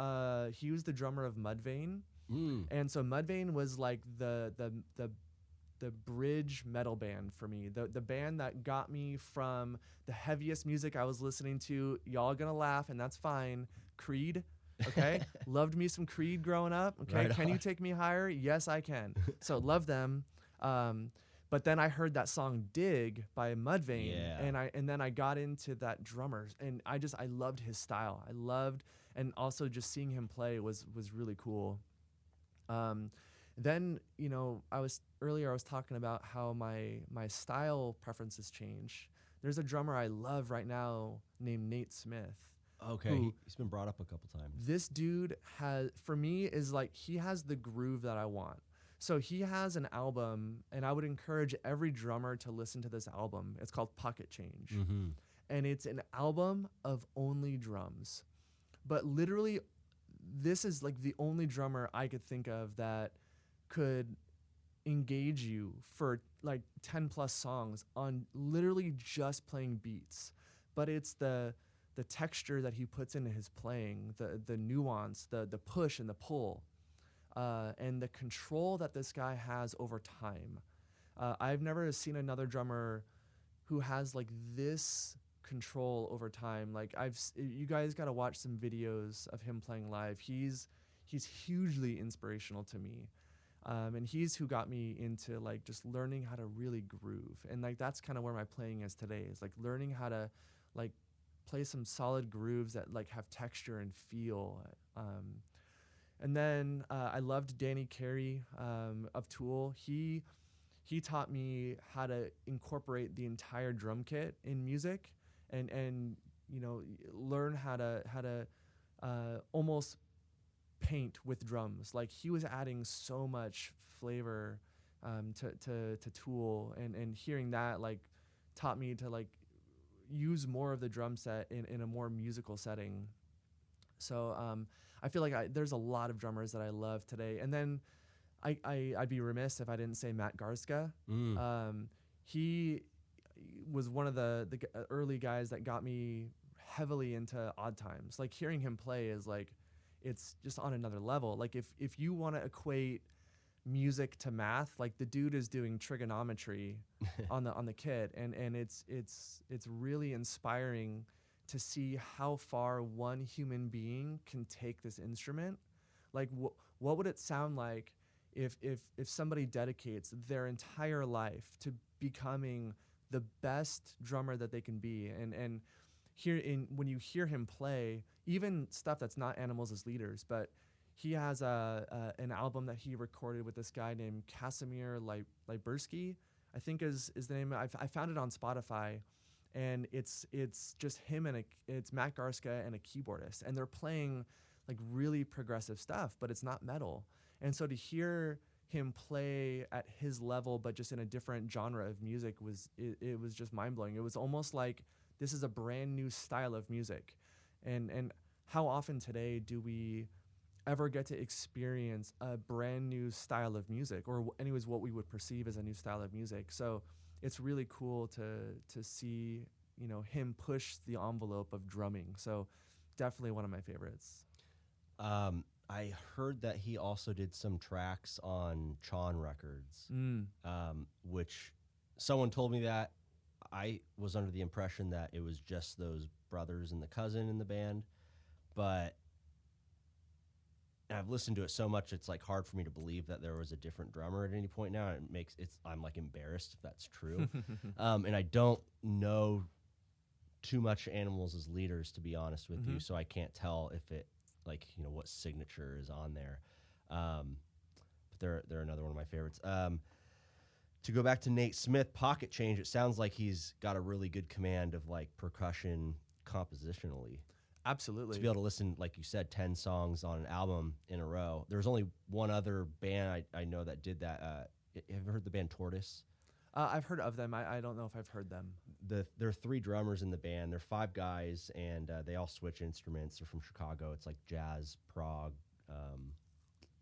He was the drummer of Mudvayne. And so Mudvayne was like the the bridge metal band for me. The band that got me from the heaviest music I was listening to. Y'all gonna laugh, and that's fine. Creed. Okay, loved me some Creed growing up. Okay, Right can you on. take me higher? Yes, I can. So love them. But then I heard that song "Dig" by Mudvayne, Yeah. and then I got into that drummer, and I loved his style. I loved, and also just seeing him play was really cool. Um, then I was talking about how my style preferences change. There's a drummer I love right now named Nate Smith. Okay, Who he's been brought up a couple times. this dude has, for me, is like he has the groove that I want. So he has an album, and I would encourage every drummer to listen to this album. It's called Pocket Change, Mm-hmm. and it's an album of only drums. But literally, this is like the only drummer I could think of that could engage you for like 10 plus songs on literally just playing beats. But it's the texture that he puts into his playing, the nuance, the push and the pull, and the control that this guy has over time. I've never seen another drummer who has like this control over time. Like you guys got to watch some videos of him playing live. He's hugely inspirational to me. And he's who got me into like just learning how to really groove. And like that's kind of where my playing is today, is like learning how to like play some solid grooves that like have texture and feel. And then I loved Danny Carey of Tool. He taught me how to incorporate the entire drum kit in music, and learn how to almost paint with drums. Like he was adding so much flavor to Tool, and hearing that like taught me to like use more of the drum set in a more musical setting. So I feel like there's a lot of drummers that I love today. And then I'd be remiss if I didn't say Matt Garska. He was one of the early guys that got me heavily into Odd Times. Like hearing him play is like, it's just on another level. Like if you want to equate music to math, like the dude is doing trigonometry on the kit, and it's really inspiring to see how far one human being can take this instrument. Like what would it sound like if somebody dedicates their entire life to becoming the best drummer that they can be, and when you hear him play, even stuff that's not Animals as Leaders, but he has an album that he recorded with this guy named Casimir Libersky, I think is the name. I found it on Spotify, and it's just him and it's Matt Garska and a keyboardist, and they're playing like really progressive stuff, but it's not metal. And so to hear him play at his level, but just in a different genre of music, it was just mind blowing. It was almost like this is a brand new style of music, and how often today do we ever get to experience a brand new style of music, or anyways what we would perceive as a new style of music? So it's really cool to see him push the envelope of drumming. So definitely one of my favorites. I heard that he also did some tracks on Chon Records, which someone told me that. I was under the impression that it was just those brothers and the cousin in the band, but I've listened to it so much it's like hard for me to believe that there was a different drummer at any point now. I'm like embarrassed if that's true. And I don't know too much Animals as Leaders, to be honest with you, so I can't tell if it what signature is on there. But they're another one of my favorites. To go back to Nate Smith, Pocket Change, it sounds like he's got a really good command of like percussion compositionally. Absolutely. To be able to listen, like you said, 10 songs on an album in a row. There's only one other band I know that did that. Have you heard the band Tortoise? I've heard of them. I don't know if I've heard them. There are 3 drummers in the band. They're 5 guys, and they all switch instruments. They're from Chicago. It's like jazz, prog,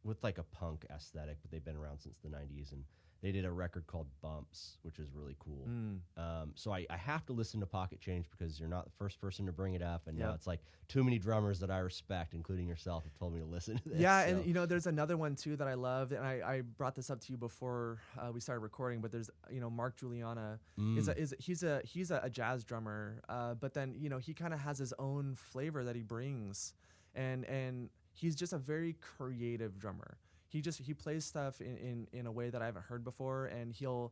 with like a punk aesthetic, but they've been around since the 90s. And they did a record called Bumps, which is really cool. Mm. So I have to listen to Pocket Change because you're not the first person to bring it up, and now Yep. it's like too many drummers that I respect, including yourself, have told me to listen to this. Yeah, so. and you know, there's another one too that I love, and I brought this up to you before we started recording. But there's, you know, Mark Juliana he's a jazz drummer, but then, you know, he kind of has his own flavor that he brings, and he's just a very creative drummer. He plays stuff in a way that I haven't heard before, and he'll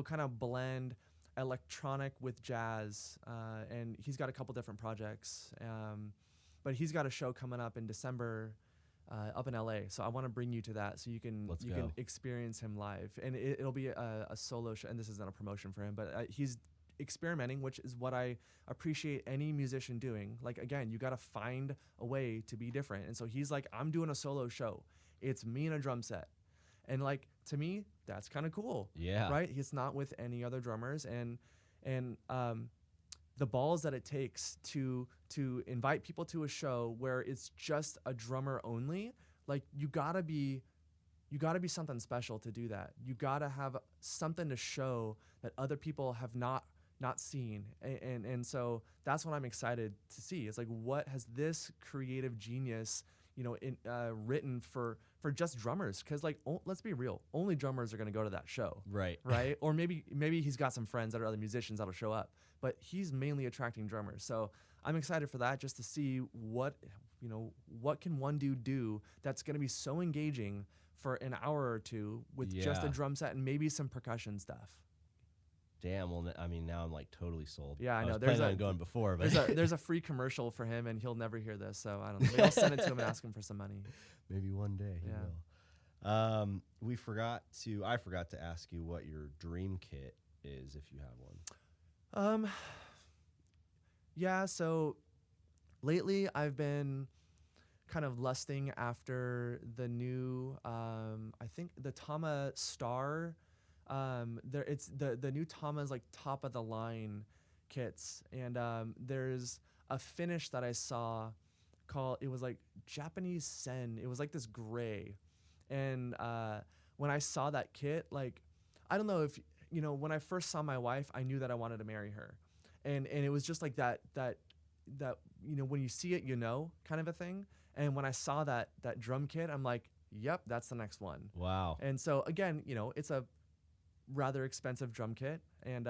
kind of blend electronic with jazz, and he's got a couple different projects. But he's got a show coming up in December up in LA. So I want to bring you to that so you can can experience him live. And it'll be a solo show. And this isn't a promotion for him, but he's experimenting, which is what I appreciate any musician doing. Like, again, you got to find a way to be different. And so he's like, I'm doing a solo show. It's me and a drum set. And like, to me, that's kind of cool. Yeah. Right? He's not with any other drummers. And the balls that it takes to invite people to a show where it's just a drummer only, like, you gotta be something special to do that. You gotta have something to show that other people have not seen, and so that's what I'm excited to see. It's like, what has this creative genius, you know, written for just drummers? Because, like, let's be real, only drummers are gonna go to that show, Right. Or maybe he's got some friends that are other musicians that'll show up, but he's mainly attracting drummers. So I'm excited for that, just to see what can one dude do that's gonna be so engaging for an hour or two with just a drum set and maybe some percussion stuff. Damn. Well, I mean, now I'm like totally sold. Yeah, I know. was planning on going before, but there's a free commercial for him, and he'll never hear this, so I don't know. Maybe I'll send it to him and ask him for some money. maybe one day he Yeah. will. I forgot to ask you what your dream kit is, if you have one. Yeah, so lately I've been kind of lusting after the new, I think the Tama Star. It's the new Tama's like top of the line kits, and there's a finish that I saw it was like Japanese Sen. It was like this gray, and when I saw that kit, like, I don't know if, you know, when I first saw my wife, I knew that I wanted to marry her, and it was just like that you know, when you see it, you know, kind of a thing. And when I saw that drum kit, I'm like, yep, that's the next one. Wow. And so again, you know, it's a rather expensive drum kit, and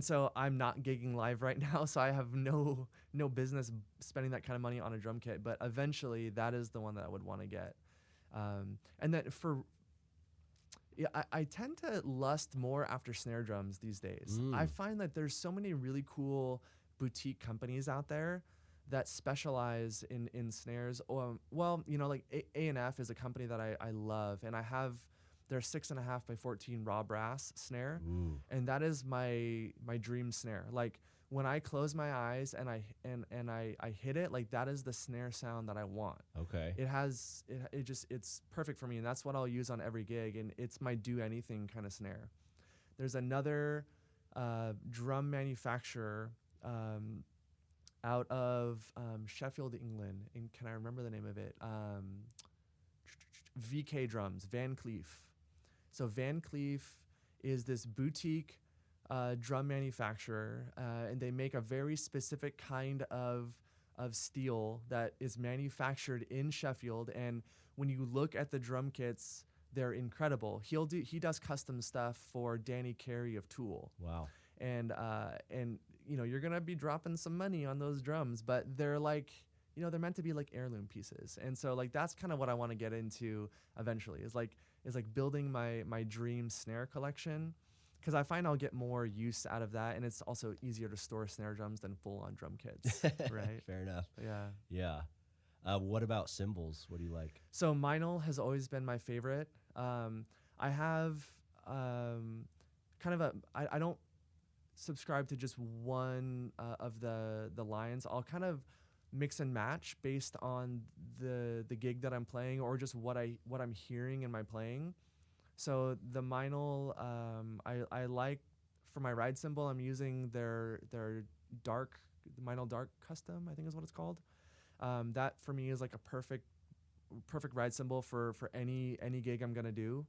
so I'm not gigging live right now, so I have no business spending that kind of money on a drum kit. But eventually, that is the one that I would want to get. And then I tend to lust more after snare drums these days. I find that there's so many really cool boutique companies out there that specialize in snares. Well, you know, like A&F is a company that I love, and I have their 6.5 by 14 raw brass snare. Ooh. And that is my dream snare. Like, when I close my eyes and I hit it, like, that is the snare sound that I want. Okay. It's perfect for me, and that's what I'll use on every gig, and it's my do anything kind of snare. There's another drum manufacturer out of Sheffield, England, and can I remember the name of it? VK Drums, Van Cleef. So Van Cleef is this boutique drum manufacturer, and they make a very specific kind of steel that is manufactured in Sheffield. And when you look at the drum kits, they're incredible. He does custom stuff for Danny Carey of Tool. Wow. And you know, you're gonna be dropping some money on those drums, but they're like, you know, they're meant to be like heirloom pieces. And so, like, that's kind of what I want to get into eventually, is like building my dream snare collection, because I find I'll get more use out of that, and it's also easier to store snare drums than full on drum kits. Right. Fair enough. Yeah. Yeah. What about cymbals? What do you like? So Meinl has always been my favorite. I have kind of I don't subscribe to just one of the lines. I'll kind of mix and match based on the gig that I'm playing, or just what I'm hearing in my playing. So the Meinl, I like, for my ride cymbal, I'm using their dark, Meinl Dark Custom, I think is what it's called. That for me is like a perfect ride cymbal for any gig I'm gonna do.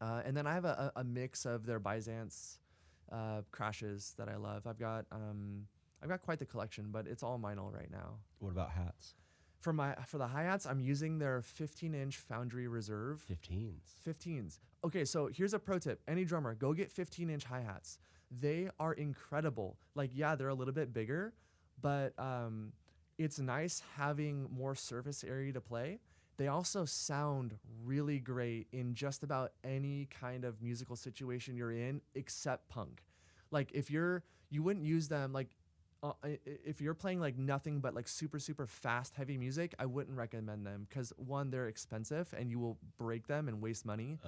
And then I have a mix of their Byzance crashes that I love. I've got quite the collection, but it's all vinyl right now. What about hats? For the hi-hats, I'm using their 15-inch Foundry Reserve. 15s. Okay, so here's a pro tip. Any drummer, go get 15-inch hi-hats. They are incredible. Like, yeah, they're a little bit bigger, but it's nice having more surface area to play. They also sound really great in just about any kind of musical situation you're in, except punk. Like, you wouldn't use them, like, if you're playing like nothing but like super, super fast, heavy music, I wouldn't recommend them because one, they're expensive and you will break them and waste money.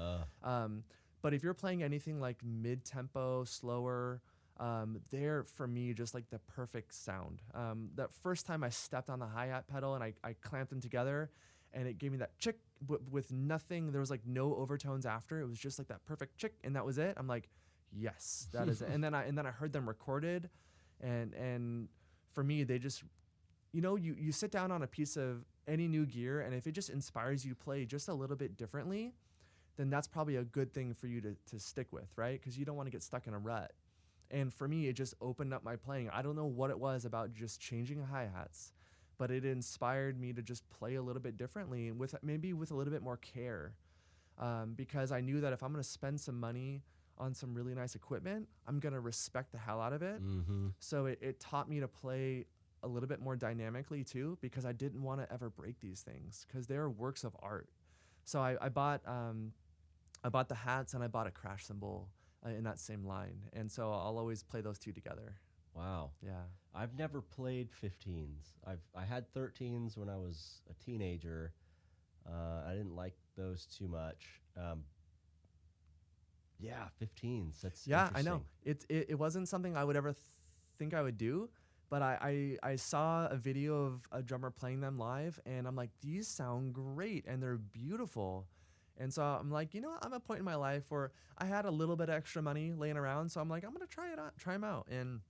But if you're playing anything like mid-tempo, slower, they're, for me, just like the perfect sound. That first time I stepped on the hi-hat pedal and I clamped them together and it gave me that chick with nothing. There was like no overtones after. It was just like that perfect chick and that was it. I'm like, yes, that is it. And then I heard them recorded. And for me, they just, you sit down on a piece of any new gear, and if it just inspires you to play just a little bit differently, then that's probably a good thing for you to stick with, right? Because you don't want to get stuck in a rut. And for me, it just opened up my playing. I don't know what it was about just changing hi-hats, but it inspired me to just play a little bit differently and maybe with a little bit more care. Because I knew that if I'm going to spend some money on some really nice equipment, I'm going to respect the hell out of it. Mm-hmm. So it taught me to play a little bit more dynamically too, because I didn't want to ever break these things because they're works of art. So I bought the hats and I bought a crash cymbal in that same line. And so I'll always play those two together. Wow. Yeah. I've never played 15s. I had 13s when I was a teenager. I didn't like those too much. Yeah, 15s. That's I know. It wasn't something I would ever think I would do, but I saw a video of a drummer playing them live, and I'm like, these sound great, and they're beautiful. And so I'm like, I'm at a point in my life where I had a little bit of extra money laying around, so I'm like, I'm gonna try them out, and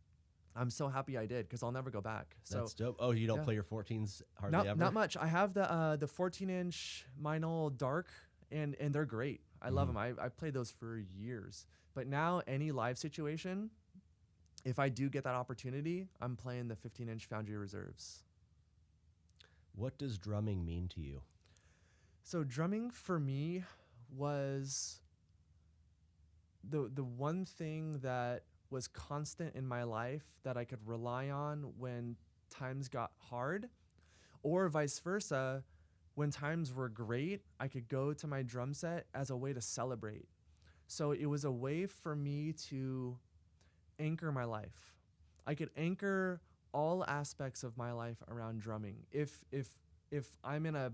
I'm so happy I did because I'll never go back. So that's dope. Oh, you don't play your 14s hardly ever? Not much. I have the 14-inch Meinl Dark, and they're great. I love them. I played those for years. But now any live situation, if I do get that opportunity, I'm playing the 15-inch Foundry Reserves. What does drumming mean to you? So drumming for me was the one thing that was constant in my life that I could rely on when times got hard, or vice versa. When times were great, I could go to my drum set as a way to celebrate. So it was a way for me to anchor my life. I could anchor all aspects of my life around drumming. If I'm in a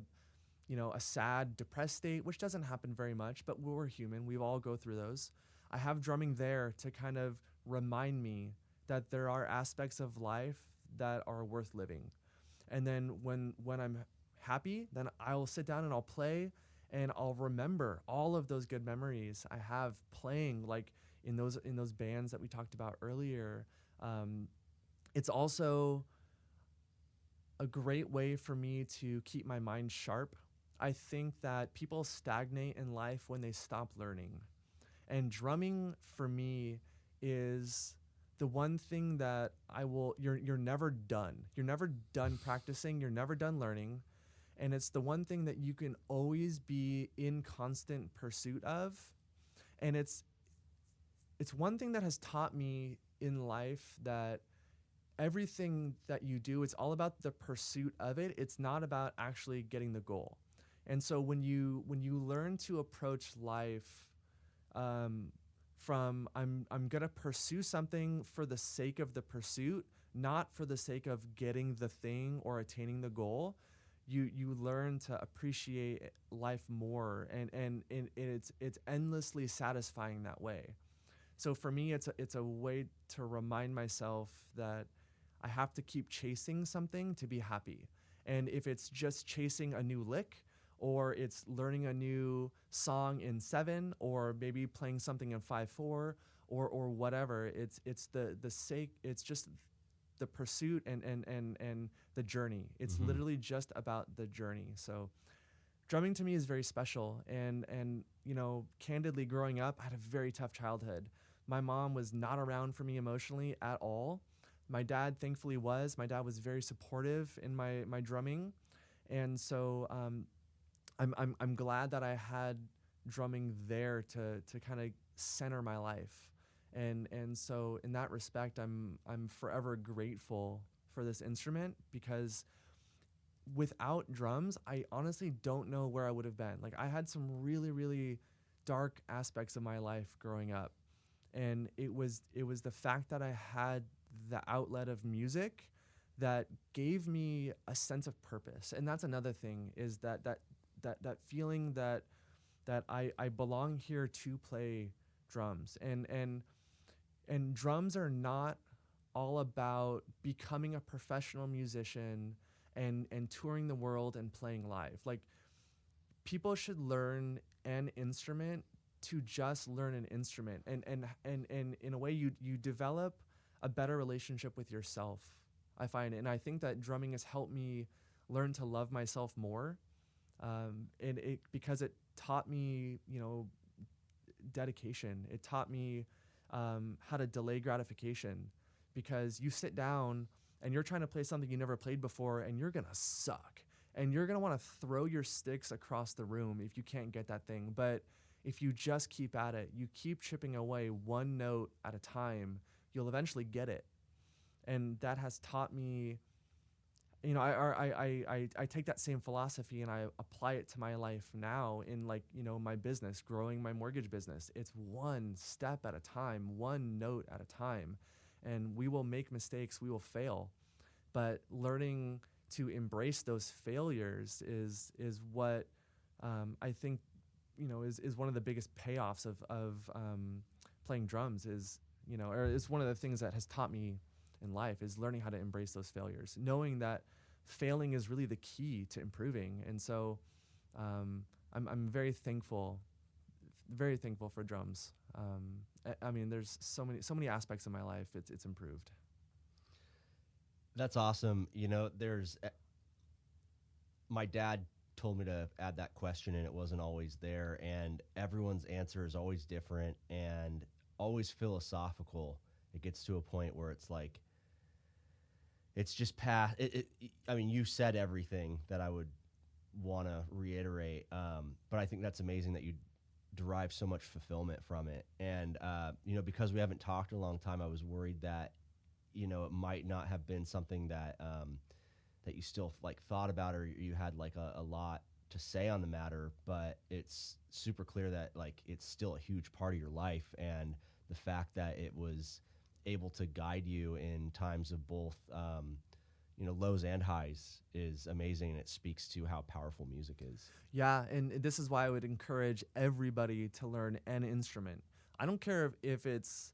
sad, depressed state, which doesn't happen very much, but we're human, we all go through those. I have drumming there to kind of remind me that there are aspects of life that are worth living. And then when I'm happy, then I'll sit down and I'll play and I'll remember all of those good memories I have playing, like in those bands that we talked about earlier. It's also a great way for me to keep my mind sharp. I think that people stagnate in life when they stop learning. And drumming for me is the one thing that you're never done. You're never done practicing, you're never done learning. And it's the one thing that you can always be in constant pursuit of. And it's one thing that has taught me in life that everything that you do, it's all about the pursuit of it. It's not about actually getting the goal. And so when you learn to approach life from I'm gonna pursue something for the sake of the pursuit, not for the sake of getting the thing or attaining the goal, you learn to appreciate life more, and it's endlessly satisfying that way. So for me, it's a way to remind myself that I have to keep chasing something to be happy. And if it's just chasing a new lick, or it's learning a new song in 7, or maybe playing something in 5/4, or whatever, it's the sake. It's just the pursuit and the journey. It's literally just about the journey. So drumming to me is very special. And candidly, growing up, I had a very tough childhood. My mom was not around for me emotionally at all. My dad thankfully was. My dad was very supportive in my drumming. And so I'm glad that I had drumming there to kind of center my life. And so in that respect, I'm forever grateful for this instrument, because without drums, I honestly don't know where I would have been. Like, I had some really, really dark aspects of my life growing up. And it was the fact that I had the outlet of music that gave me a sense of purpose. And that's another thing, is that feeling that I belong here to play drums. And drums are not all about becoming a professional musician and touring the world and playing live. Like, people should learn an instrument to just learn an instrument, and in a way you develop a better relationship with yourself, I find. And I think that drumming has helped me learn to love myself more, and it because it taught me, dedication. It taught me how to delay gratification, because you sit down and you're trying to play something you never played before, and you're gonna suck, and you're gonna want to throw your sticks across the room if you can't get that thing. But if you just keep at it, you keep chipping away one note at a time, you'll eventually get it. And that has taught me, I take that same philosophy and I apply it to my life now in, like, my business, growing my mortgage business. It's one step at a time, one note at a time. And we will make mistakes, we will fail. But learning to embrace those failures is what I think, is one of the biggest payoffs of playing drums, or is one of the things that has taught me in life, is learning how to embrace those failures, knowing that failing is really the key to improving. And so I'm very thankful for drums. I mean, there's so many aspects of my life it's improved. That's awesome. There's my dad told me to add that question, and it wasn't always there. And everyone's answer is always different and always philosophical. It gets to a point where it's like, it's just past. I mean, you said everything that I would want to reiterate, but I think that's amazing that you derive so much fulfillment from it. And because we haven't talked in a long time, I was worried that it might not have been something that that you still like thought about, or you had like a lot to say on the matter. But it's super clear that like it's still a huge part of your life, and the fact that it was able to guide you in times of both lows and highs is amazing, and it speaks to how powerful music is. Yeah, and this is why I would encourage everybody to learn an instrument. I don't care if it's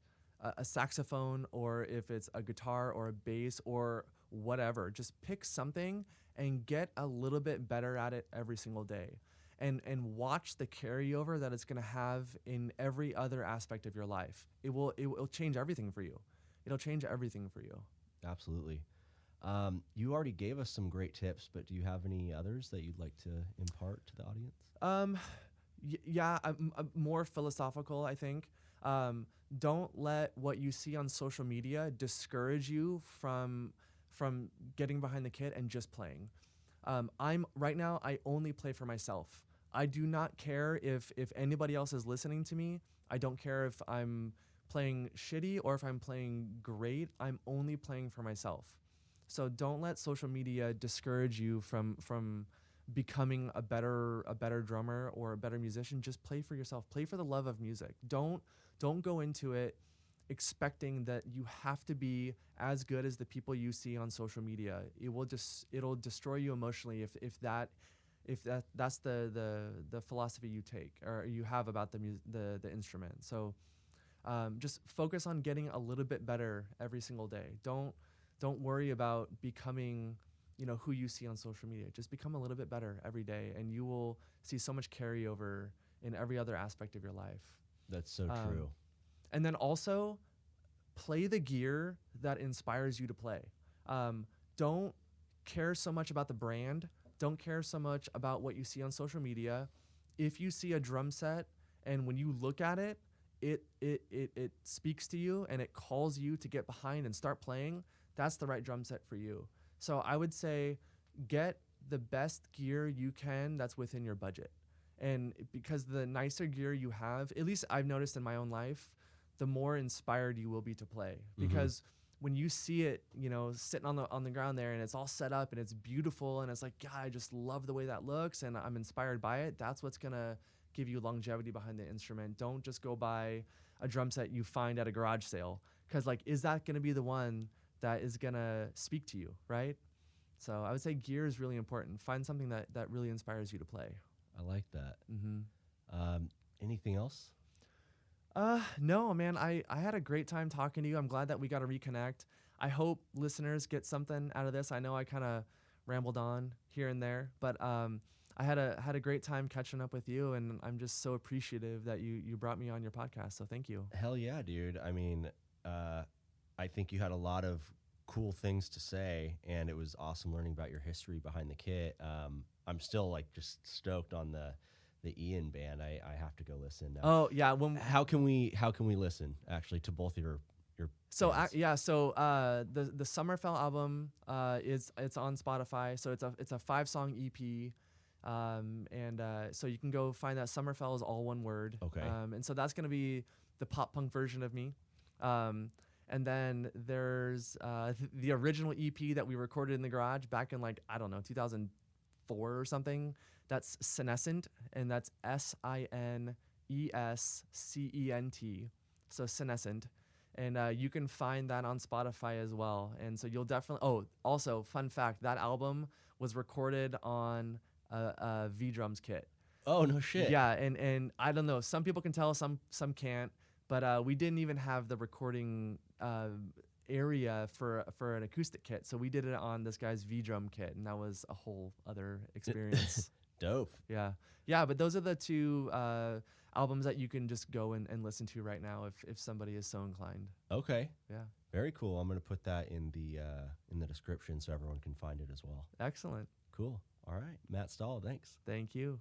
a saxophone, or if it's a guitar or a bass or whatever. Just pick something and get a little bit better at it every single day. And watch the carryover that it's going to have in every other aspect of your life. It will change everything for you. It'll change everything for you. Absolutely. You already gave us some great tips, but do you have any others that you'd like to impart to the audience? Yeah, I'm more philosophical, I think. Don't let what you see on social media discourage you from getting behind the kit and just playing. Right now, I only play for myself. I do not care if anybody else is listening to me. I don't care if I'm playing shitty or if I'm playing great. I'm only playing for myself. So don't let social media discourage you from becoming a better drummer or a better musician. Just play for yourself. Play for the love of music. Don't go into it expecting that you have to be as good as the people you see on social media. It'll destroy you emotionally if that's the philosophy you take or you have about the instrument. So just focus on getting a little bit better every single day. Don't worry about becoming who you see on social media. Just become a little bit better every day, and you will see so much carryover in every other aspect of your life. That's so true. And then also play the gear that inspires you to play. Don't care so much about the brand. don't care so much about what you see on social media. If you see a drum set and when you look at it, it speaks to you and it calls you to get behind and start playing, that's the right drum set for you. So I would say get the best gear you can that's within your budget. And because the nicer gear you have, at least I've noticed in my own life, the more inspired you will be to play. Because when you see it, you know, sitting on the ground there and it's all set up and it's beautiful and it's like, God, I just love the way that looks and I'm inspired by it. That's what's gonna give you longevity behind the instrument. Don't just go buy a drum set you find at a garage sale, because like, is that gonna be the one that is gonna speak to you, right? So I would say gear is really important. Find something that really inspires you to play. I like that. Anything else? No, man, I had a great time talking to you. I'm glad that we got to reconnect. I hope listeners get something out of this. I know I kind of rambled on here and there, but I had a great time catching up with you, and I'm just so appreciative that you brought me on your podcast. So thank you. Hell yeah, dude. I mean, I think you had a lot of cool things to say, and it was awesome learning about your history behind the kit. I'm still like just stoked on the Ian band. I have to go listen now. Oh yeah, How can we listen actually to both your so bands? the Summerfell album it's on Spotify. So it's a 5-song EP. So you can go find that. Summerfell is all one word. Okay. And so that's gonna be the pop punk version of me. And then there's the original EP that we recorded in the garage back in, like, I don't know, 2004 or something. That's Sinescent, and that's Sinescent. So Sinescent. And you can find that on Spotify as well. And so you'll definitely, oh, also, fun fact, that album was recorded on a V-Drums kit. Oh, no shit. Yeah, and I don't know, some people can tell, some can't, but we didn't even have the recording area for an acoustic kit, so we did it on this guy's V-Drum kit, and that was a whole other experience. Dope. Yeah, but those are the two albums that you can just go and listen to right now if somebody is so inclined. Okay. Yeah. Very cool. I'm going to put that in the description so everyone can find it as well. Excellent. Cool. All right. Matt Stahl, thanks. Thank you.